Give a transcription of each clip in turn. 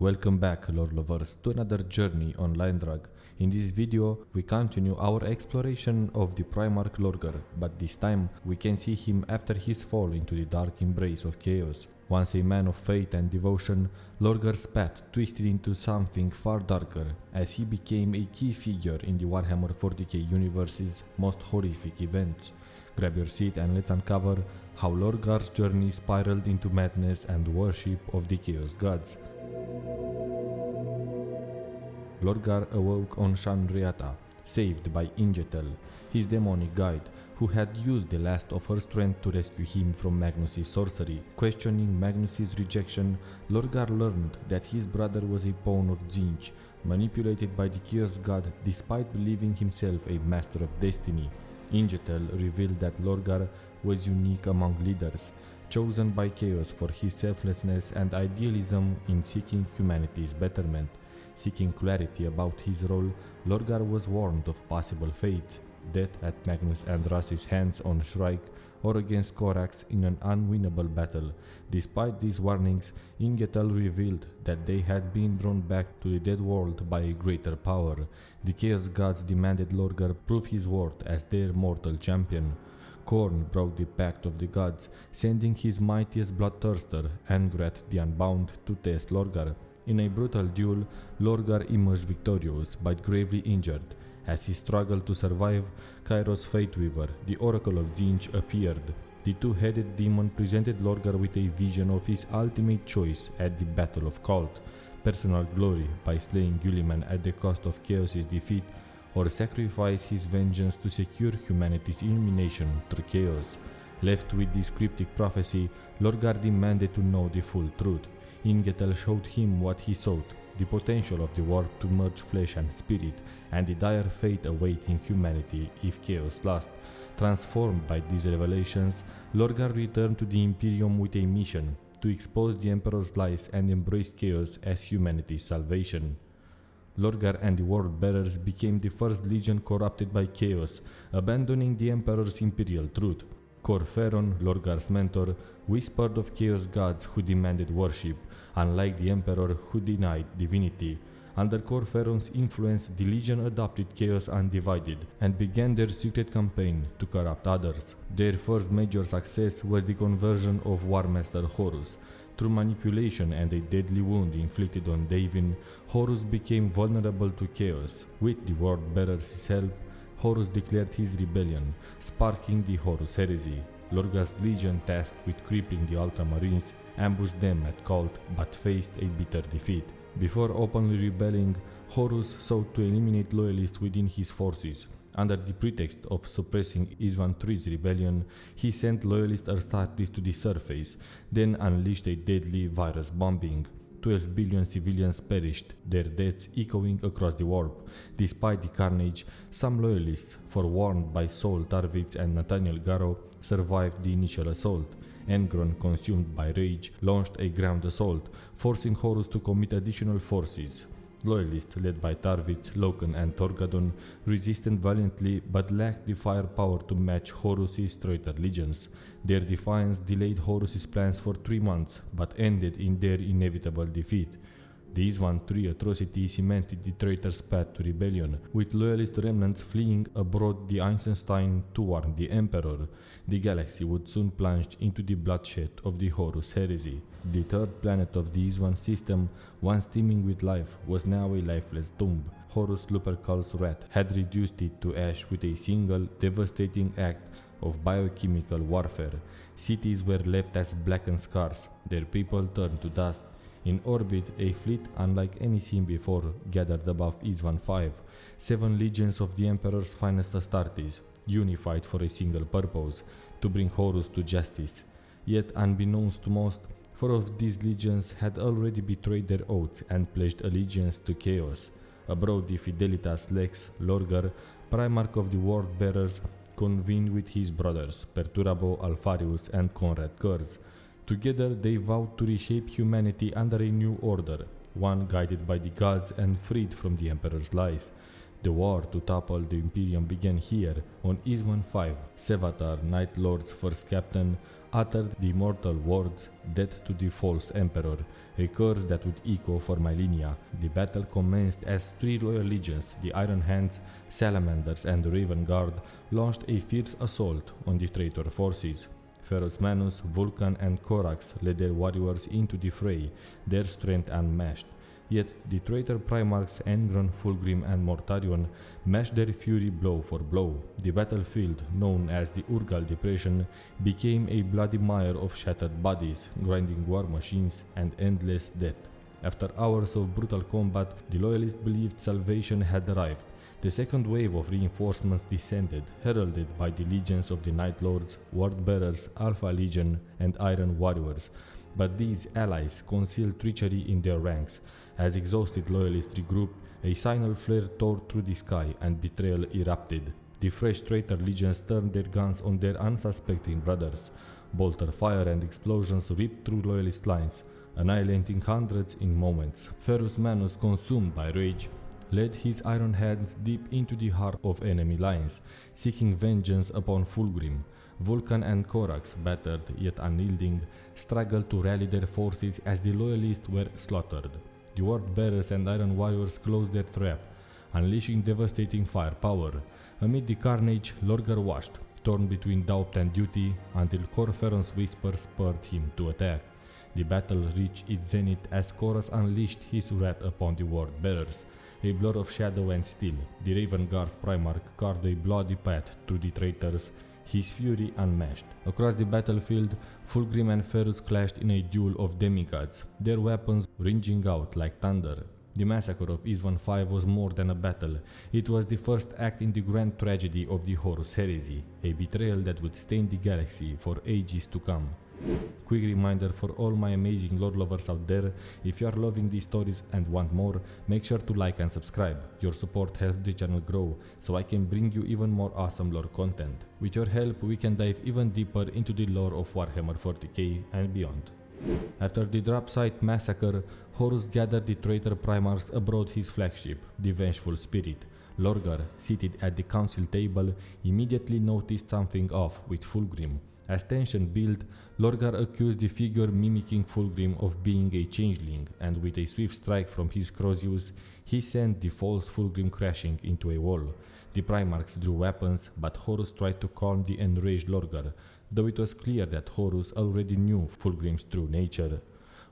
Welcome back, lore lovers, to another journey on Liandrug. In this video, we continue our exploration of the Primarch Lorgar, but this time we can see him after his fall into the dark embrace of chaos. Once a man of faith and devotion, Lorgar's path twisted into something far darker, as he became a key figure in the Warhammer 40k universe's most horrific events. Grab your seat and let's uncover how Lorgar's journey spiraled into madness and worship of the Chaos Gods. Lorgar awoke on Shanriata, saved by Ingetel, his demonic guide, who had used the last of her strength to rescue him from Magnus's sorcery. Questioning Magnus's rejection, Lorgar learned that his brother was a pawn of Tzeentch, manipulated by the Chaos God despite believing himself a master of destiny. Ingetel revealed that Lorgar was unique among leaders, chosen by Chaos for his selflessness and idealism in seeking humanity's betterment. Seeking clarity about his role, Lorgar was warned of possible fates: death at Magnus and Rass's hands on Shrike, or against Corax in an unwinnable battle. Despite these warnings, Ingetel revealed that they had been drawn back to the dead world by a greater power. The Chaos Gods demanded Lorgar prove his worth as their mortal champion. Khorne broke the pact of the gods, sending his mightiest bloodthirster, Angron the Unbound, to test Lorgar. In a brutal duel, Lorgar emerged victorious but gravely injured. As he struggled to survive, Kairos Fateweaver, the Oracle of Tzeentch, appeared. The two-headed demon presented Lorgar with a vision of his ultimate choice at the Battle of Calth: personal glory by slaying Guilliman at the cost of Chaos's defeat, or sacrifice his vengeance to secure humanity's illumination through chaos. Left with this cryptic prophecy, Lorgar demanded to know the full truth. Ingetel showed him what he sought: the potential of the warp to merge flesh and spirit, and the dire fate awaiting humanity if chaos lost. Transformed by these revelations, Lorgar returned to the Imperium with a mission: to expose the Emperor's lies and embrace chaos as humanity's salvation. Lorgar and the World Bearers became the first legion corrupted by chaos, abandoning the Emperor's imperial truth. Khor Phaeron, Lorgar's mentor, whispered of Chaos Gods who demanded worship, unlike the Emperor who denied divinity. Under Khor Phaeron's influence, the Legion adopted Chaos undivided and began their secret campaign to corrupt others. Their first major success was the conversion of War Master Horus. Through manipulation and a deadly wound inflicted on Davin, Horus became vulnerable to Chaos. With the World Bearers' help, Horus declared his rebellion, sparking the Horus Heresy. Lorgar's legion, tasked with crippling the Ultramarines, ambushed them at Calth but faced a bitter defeat. Before openly rebelling, Horus sought to eliminate loyalists within his forces. Under the pretext of suppressing Istvaan V's rebellion, he sent loyalist Astartes to the surface, then unleashed a deadly virus bombing. 12 billion civilians perished, their deaths echoing across the warp. Despite the carnage, some loyalists, forewarned by Saul Tarvitz and Nathaniel Garrow, survived the initial assault. Angron, consumed by rage, launched a ground assault, forcing Horus to commit additional forces. Loyalists led by Tarvitz, Loken and Torgadon resisted valiantly but lacked the firepower to match Horus's traitor legions. Their defiance delayed Horus's plans for 3 months but ended in their inevitable defeat. The Istvaan V atrocity cemented the traitors' path to rebellion, with loyalist remnants fleeing abroad the Eisenstein to warn the Emperor. The galaxy would soon plunge into the bloodshed of the Horus Heresy. The third planet of the Istvaan system, once teeming with life, was now a lifeless tomb. Horus Lupercal's wrath had reduced it to ash with a single, devastating act of biochemical warfare. Cities were left as blackened scars, their people turned to dust. In orbit, a fleet unlike any seen before gathered above Istvaan V, 7 legions of the Emperor's finest Astartes, unified for a single purpose: to bring Horus to justice. Yet, unbeknownst to most, 4 of these legions had already betrayed their oaths and pledged allegiance to Chaos. Abroad, the Fidelitas Lex Lorgar, Primarch of the World Bearers, convened with his brothers Perturabo, Alfarius and Conrad Kurz. Together they vowed to reshape humanity under a new order, one guided by the gods and freed from the Emperor's lies. The war to topple the Imperium began here, on Istvaan V. Sevatar, Night Lord's first captain, uttered the immortal words, "Death to the false emperor," a curse that would echo for millennia. The battle commenced as three loyal legions, the Iron Hands, Salamanders and the Raven Guard, launched a fierce assault on the traitor forces. Ferus Manus, Vulcan and Corax led their warriors into the fray, their strength unmatched. Yet the traitor Primarchs Angron, Fulgrim and Mortarion matched their fury blow for blow. The battlefield, known as the Urgal Depression, became a bloody mire of shattered bodies, grinding war machines, and endless death. After hours of brutal combat, the loyalists believed salvation had arrived. The second wave of reinforcements descended, heralded by the legions of the Night Lords, Word Bearers, Alpha Legion, and Iron Warriors. But these allies concealed treachery in their ranks. As exhausted loyalists regrouped, a signal flare tore through the sky and betrayal erupted. The fresh traitor legions turned their guns on their unsuspecting brothers. Bolter fire and explosions ripped through loyalist lines, annihilating hundreds in moments. Ferus Manus, consumed by rage, led his iron hands deep into the heart of enemy lines, seeking vengeance upon Fulgrim. Vulcan and Corax, battered yet unyielding, struggled to rally their forces as the loyalists were slaughtered. The Word Bearers and Iron Warriors closed their trap, unleashing devastating firepower. Amid the carnage, Lorgar watched, torn between doubt and duty, until Corferon's whisper spurred him to attack. The battle reached its zenith as Chorus unleashed his wrath upon the Word Bearers. A blur of shadow and steel, the Raven Guard's Primarch carved a bloody path through the traitors, his fury unmatched. Across the battlefield, Fulgrim and Ferus clashed in a duel of demigods, their weapons ringing out like thunder. The massacre of Istvaan V was more than a battle. It was the first act in the grand tragedy of the Horus Heresy, a betrayal that would stain the galaxy for ages to come. Quick reminder for all my amazing lore lovers out there, if you are loving these stories and want more, make sure to like and subscribe. Your support helps the channel grow, so I can bring you even more awesome lore content. With your help, we can dive even deeper into the lore of Warhammer 40k and beyond. After the drop site massacre, Horus gathered the traitor Primarchs aboard his flagship, the Vengeful Spirit. Lorgar, seated at the council table, immediately noticed something off with Fulgrim. As tension built, Lorgar accused the figure mimicking Fulgrim of being a changeling, and with a swift strike from his Crozius, he sent the false Fulgrim crashing into a wall. The Primarchs drew weapons, but Horus tried to calm the enraged Lorgar, though it was clear that Horus already knew Fulgrim's true nature.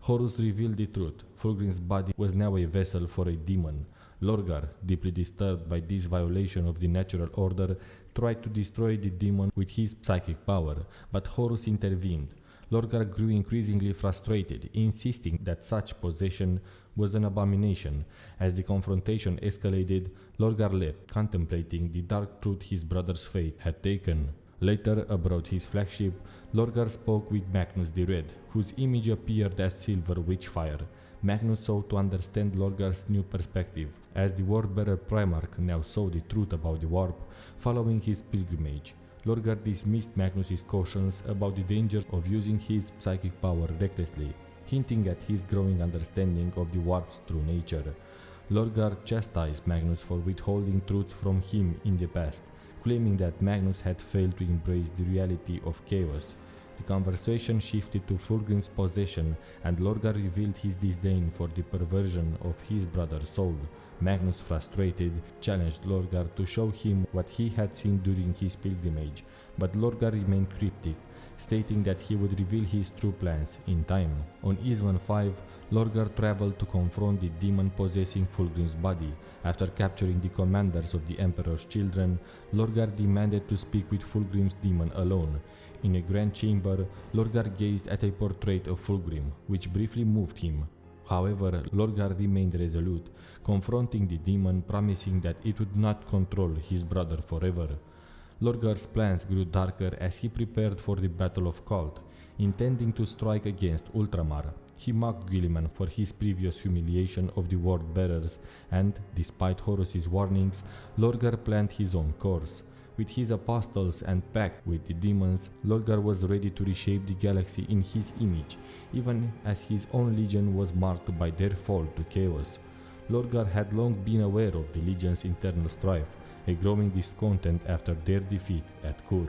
Horus revealed the truth. Fulgrim's body was now a vessel for a demon. Lorgar, deeply disturbed by this violation of the natural order, tried to destroy the demon with his psychic power, but Horus intervened. Lorgar grew increasingly frustrated, insisting that such possession was an abomination. As the confrontation escalated, Lorgar left, contemplating the dark truth his brother's fate had taken. Later, aboard his flagship, Lorgar spoke with Magnus the Red, whose image appeared as silver witchfire. Magnus sought to understand Lorgar's new perspective, as the Word-bearer Primarch now saw the truth about the warp, following his pilgrimage. Lorgar dismissed Magnus's cautions about the danger of using his psychic power recklessly, hinting at his growing understanding of the warp's true nature. Lorgar chastised Magnus for withholding truths from him in the past, claiming that Magnus had failed to embrace the reality of chaos. The conversation shifted to Fulgrim's possession, and Lorgar revealed his disdain for the perversion of his brother's soul. Magnus, frustrated, challenged Lorgar to show him what he had seen during his pilgrimage, but Lorgar remained cryptic, stating that he would reveal his true plans in time. On Istvaan V, Lorgar traveled to confront the demon possessing Fulgrim's body. After capturing the commanders of the Emperor's children, Lorgar demanded to speak with Fulgrim's demon alone. In a grand chamber, Lorgar gazed at a portrait of Fulgrim, which briefly moved him. However, Lorgar remained resolute, confronting the demon, promising that it would not control his brother forever. Lorgar's plans grew darker as he prepared for the Battle of Calth, intending to strike against Ultramar. He mocked Guilliman for his previous humiliation of the Word Bearers, and, despite Horus's warnings, Lorgar planned his own course. With his apostles and pact with the demons, Lorgar was ready to reshape the galaxy in his image, even as his own legion was marked by their fall to chaos. Lorgar had long been aware of the Legion's internal strife, a growing discontent after their defeat at Kur.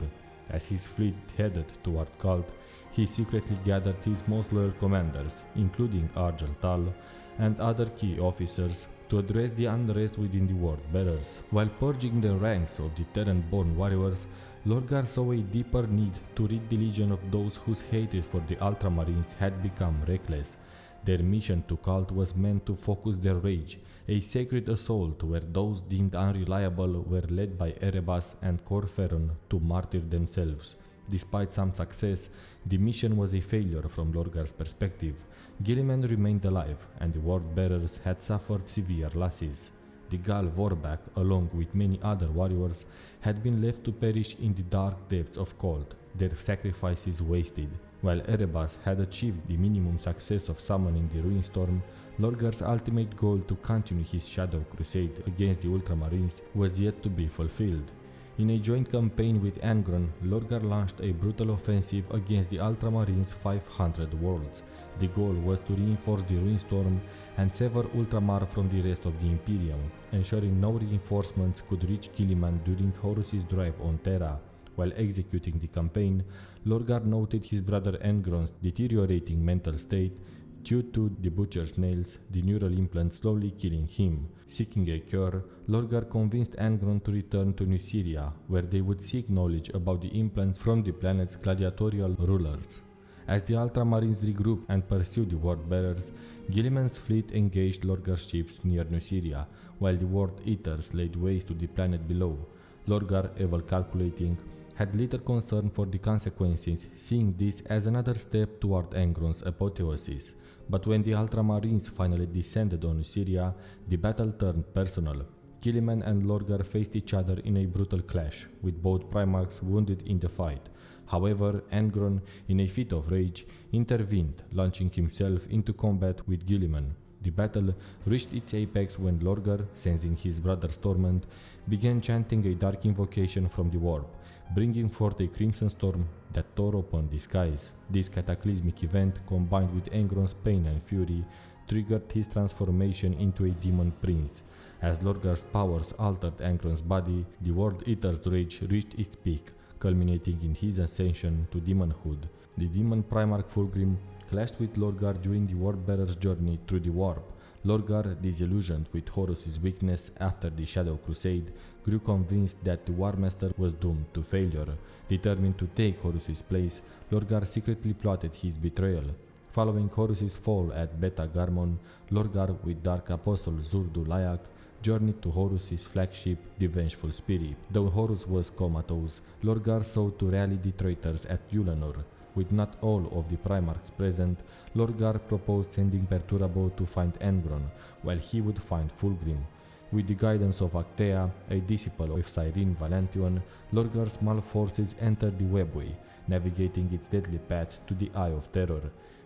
As his fleet headed toward Calth, he secretly gathered his most loyal commanders, including Argel Tal, and other key officers, to address the unrest within the Word Bearers. While purging the ranks of the Terran-born warriors, Lorgar saw a deeper need to rid the Legion of those whose hatred for the Ultramarines had become reckless. Their mission to Calth was meant to focus their rage, a sacred assault where those deemed unreliable were led by Erebus and Corferon to martyr themselves. Despite some success, the mission was a failure from Lorgar's perspective. Guilliman remained alive, and the Word Bearers had suffered severe losses. The Gal Vorbak, along with many other warriors, had been left to perish in the dark depths of Calth, their sacrifices wasted. While Erebus had achieved the minimum success of summoning the Ruinstorm, Lorgar's ultimate goal to continue his Shadow Crusade against the Ultramarines was yet to be fulfilled. In a joint campaign with Angron, Lorgar launched a brutal offensive against the Ultramarines' 500 worlds. The goal was to reinforce the Ruinstorm and sever Ultramar from the rest of the Imperium, ensuring no reinforcements could reach Guilliman during Horus's drive on Terra. While executing the campaign, Lorgar noted his brother Angron's deteriorating mental state due to the butcher's nails, the neural implant slowly killing him. Seeking a cure, Lorgar convinced Angron to return to Nuceria, where they would seek knowledge about the implants from the planet's gladiatorial rulers. As the Ultramarines regrouped and pursued the Word Bearers, Guilliman's fleet engaged Lorgar's ships near Nuceria, while the Word Eaters laid waste to the planet below. Lorgar, ever calculating, had little concern for the consequences, seeing this as another step toward Angron's apotheosis. But when the Ultramarines finally descended on Nuceria, the battle turned personal. Guilliman and Lorgar faced each other in a brutal clash, with both Primarchs wounded in the fight. However, Angron, in a fit of rage, intervened, launching himself into combat with Guilliman. The battle reached its apex when Lorgar, sensing his brother's torment, began chanting a dark invocation from the warp, bringing forth a crimson storm that tore open the skies. This cataclysmic event, combined with Angron's pain and fury, triggered his transformation into a demon prince. As Lorgar's powers altered Angron's body, the World Eater's rage reached its peak, culminating in his ascension to Daemonhood. The Demon Primarch Fulgrim clashed with Lorgar during the Wordbearer's journey through the warp. Lorgar, disillusioned with Horus's weakness after the Shadow Crusade, grew convinced that the War Master was doomed to failure. Determined to take Horus's place, Lorgar secretly plotted his betrayal. Following Horus's fall at Beta Garmon, Lorgar, with Dark Apostle Zurdu Layak, journeyed to Horus's flagship, the Vengeful Spirit. Though Horus was comatose, Lorgar sought to rally the traitors at Ulanor. With not all of the Primarchs present, Lorgar proposed sending Perturabo to find Angron, while he would find Fulgrim. With the guidance of Actea, a disciple of Cyrene Valention, Lorgar's small forces entered the Webway, navigating its deadly paths to the Eye of Terror.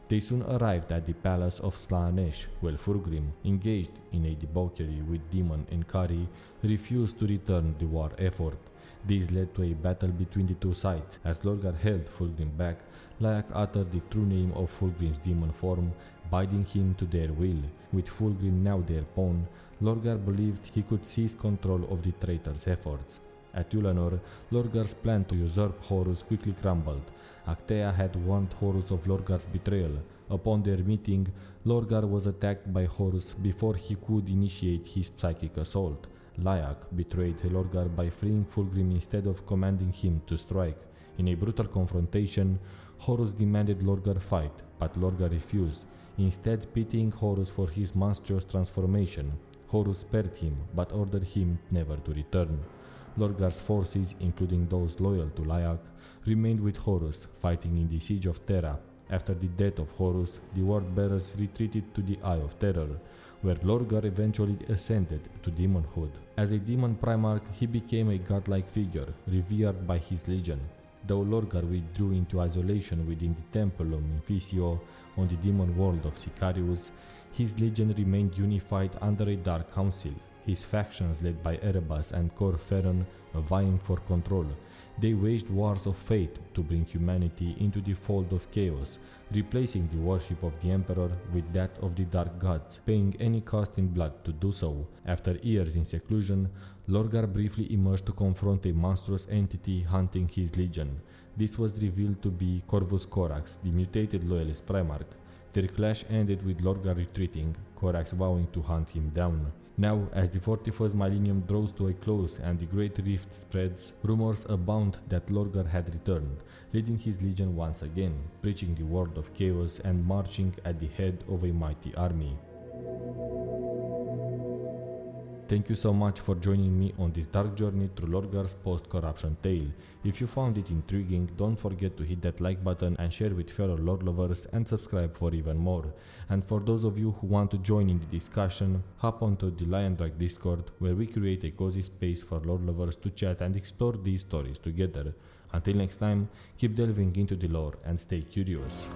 They soon arrived at the palace of Slaanesh, where Fulgrim, engaged in a debauchery with Demon Enkari, refused to return the war effort. This led to a battle between the two sides. As Lorgar held Fulgrim back, Layak uttered the true name of Fulgrim's demon form, binding him to their will. With Fulgrim now their pawn, Lorgar believed he could seize control of the traitors' efforts. At Ulanor, Lorgar's plan to usurp Horus quickly crumbled. Actea had warned Horus of Lorgar's betrayal. Upon their meeting, Lorgar was attacked by Horus before he could initiate his psychic assault. Layak betrayed Lorgar by freeing Fulgrim instead of commanding him to strike. In a brutal confrontation, Horus demanded Lorgar fight, but Lorgar refused, instead pitying Horus for his monstrous transformation. Horus spared him, but ordered him never to return. Lorgar's forces, including those loyal to Layak, remained with Horus, fighting in the Siege of Terra. After the death of Horus, the Wordbearers retreated to the Eye of Terror, where Lorgar eventually ascended to Daemonhood. As a Demon Primarch, he became a godlike figure, revered by his legion. Though Lorgar withdrew into isolation within the Templum Inficio on the demon world of Sicarius, his legion remained unified under a dark council, his factions led by Erebus and Corferon vying for control. They waged wars of fate to bring humanity into the fold of chaos, replacing the worship of the Emperor with that of the Dark Gods, paying any cost in blood to do so. After years in seclusion, Lorgar briefly emerged to confront a monstrous entity hunting his legion. This was revealed to be Corvus Corax, the mutated loyalist Primarch. Their clash ended with Lorgar retreating, Corax vowing to hunt him down. Now, as the 41st millennium draws to a close and the Great Rift spreads, rumors abound that Lorgar had returned, leading his legion once again, preaching the word of chaos and marching at the head of a mighty army. Thank you so much for joining me on this dark journey through Lorgar's post-corruption tale. If you found it intriguing, don't forget to hit that like button and share with fellow lore lovers and subscribe for even more. And for those of you who want to join in the discussion, hop onto the Liandrug Discord, where we create a cozy space for lore lovers to chat and explore these stories together. Until next time, keep delving into the lore and stay curious.